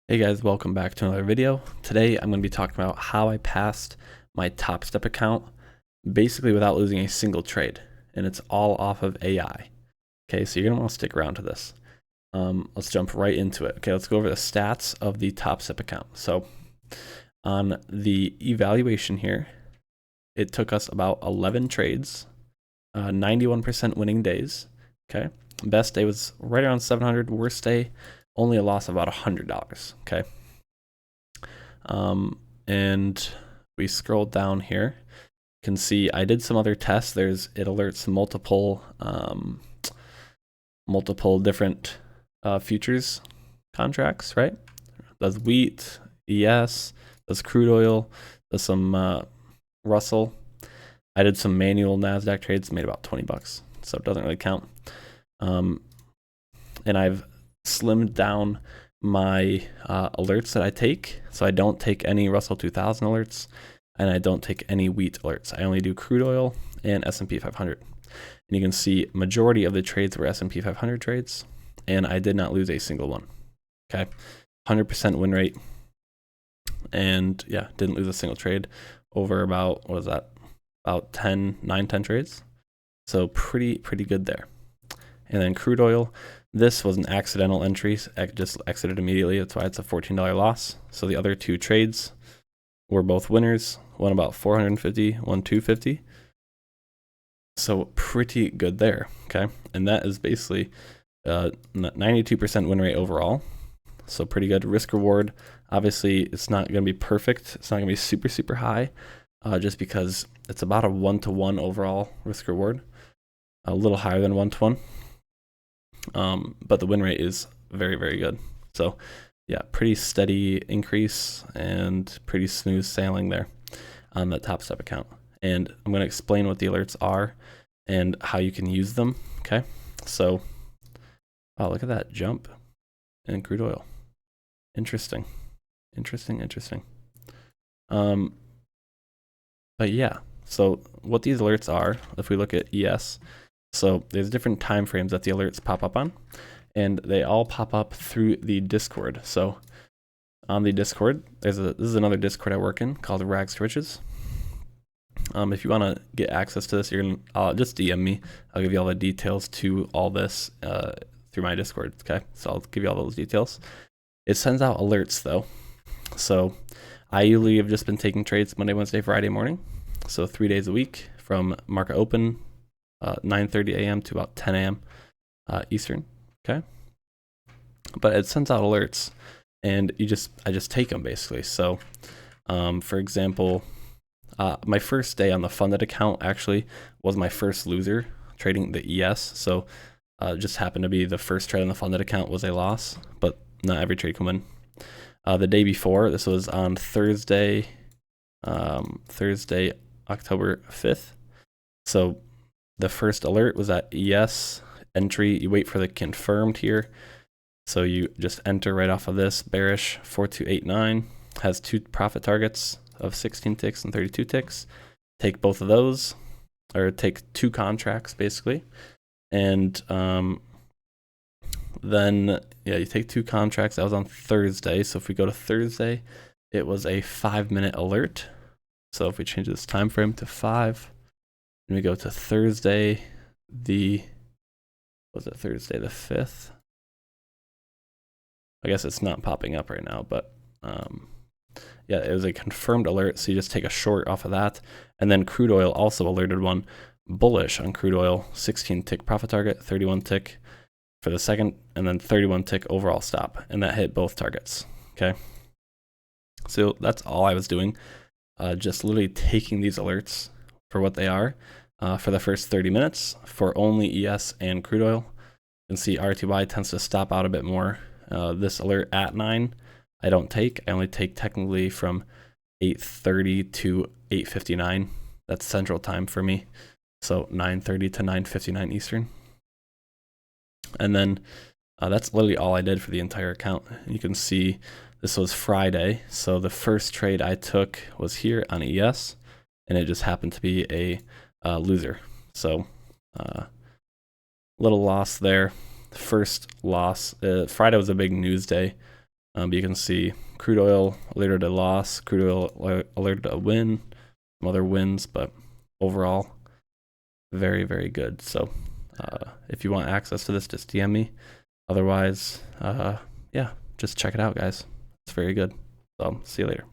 Hey guys, welcome back to another video. Today I'm going to be talking about how I passed my Topstep account basically without losing a single trade, and it's all off of AI. Okay, so you're going to want to stick around to this. Let's jump right into it. Okay, let's go over the stats of the Topstep account. So on the evaluation here, it took us about 11 trades, 91% winning days. Okay, best day was right around 700, worst day only a loss of about $100. Okay. And we scroll down here, you can see I did some other tests. It alerts multiple different futures contracts, right? Does wheat, ES, does crude oil, does some Russell. I did some manual NASDAQ trades, made about 20 bucks, so it doesn't really count. And I've slimmed down my alerts that I take. So I don't take any Russell 2000 alerts, and I don't take any wheat alerts. I only do crude oil and S&P 500. And you can see majority of the trades were S&P 500 trades, and I did not lose a single one. Okay, 100% win rate, and yeah, didn't lose a single trade over about, what was that, about 10 trades. So pretty good there. And then crude oil, this was an accidental entry. It just exited immediately. That's why it's a $14 loss. So the other two trades were both winners. One about 450, one 250. So pretty good there. Okay, and that is basically 92% win rate overall. So pretty good risk reward. Obviously, it's not going to be perfect. It's not going to be super high, just because it's about a 1-to-1 overall risk reward, a little higher than 1-to-1. But the win rate is very good. So yeah, pretty steady increase and pretty smooth sailing there on the Topstep account. And I'm going to explain what the alerts are and how you can use them. Okay, so wow, look at that jump in crude oil. Interesting. But yeah, so what these alerts are, if we look at ES, so there's different time frames that the alerts pop up on, and they all pop up through the Discord. So on the Discord, this is another Discord I work in called Rags to Riches. If you want to get access to this, you're gonna just DM me. I'll give you all the details to all this through my Discord. Okay, so I'll give you all those details. It sends out alerts though. So I usually have just been taking trades Monday, Wednesday, Friday morning. So 3 days a week from market open, 9:30 a.m. to about 10 a.m. Eastern. Okay, but it sends out alerts, and I just take them basically. So, for example, my first day on the funded account actually was my first loser trading the ES. So, just happened to be the first trade on the funded account was a loss, but not every trade can win. The day before, this was on Thursday, October 5th. So the first alert was at ES entry. You wait for the confirmed here. So you just enter right off of this. Bearish 4289 has 2 profit targets of 16 ticks and 32 ticks. Take both of those, or take 2 contracts basically. And then yeah, you take 2 contracts. That was on Thursday. So if we go to Thursday, it was a 5-minute alert. So if we change this time frame to 5, and we go to Thursday, Thursday the 5th? I guess it's not popping up right now, but yeah, it was a confirmed alert. So you just take a short off of that. And then crude oil also alerted one bullish on crude oil, 16 tick profit target, 31 tick for the second, and then 31 tick overall stop. And that hit both targets. Okay. So that's all I was doing. Just literally taking these alerts for what they are for the first 30 minutes for only ES and crude oil. You can see RTY tends to stop out a bit more. This alert at 9, I don't take. I only take technically from 8:30 to 8:59. That's central time for me. So 9:30 to 9:59 Eastern. And then that's literally all I did for the entire account. You can see this was Friday. So the first trade I took was here on ES, and it just happened to be a loser. So little loss there. First loss. Friday was a big news day. But you can see crude oil alerted a loss, crude oil alerted a win, some other wins, but overall, very, very good. So if you want access to this, just DM me. Otherwise, yeah, just check it out, guys. It's very good. So see you later.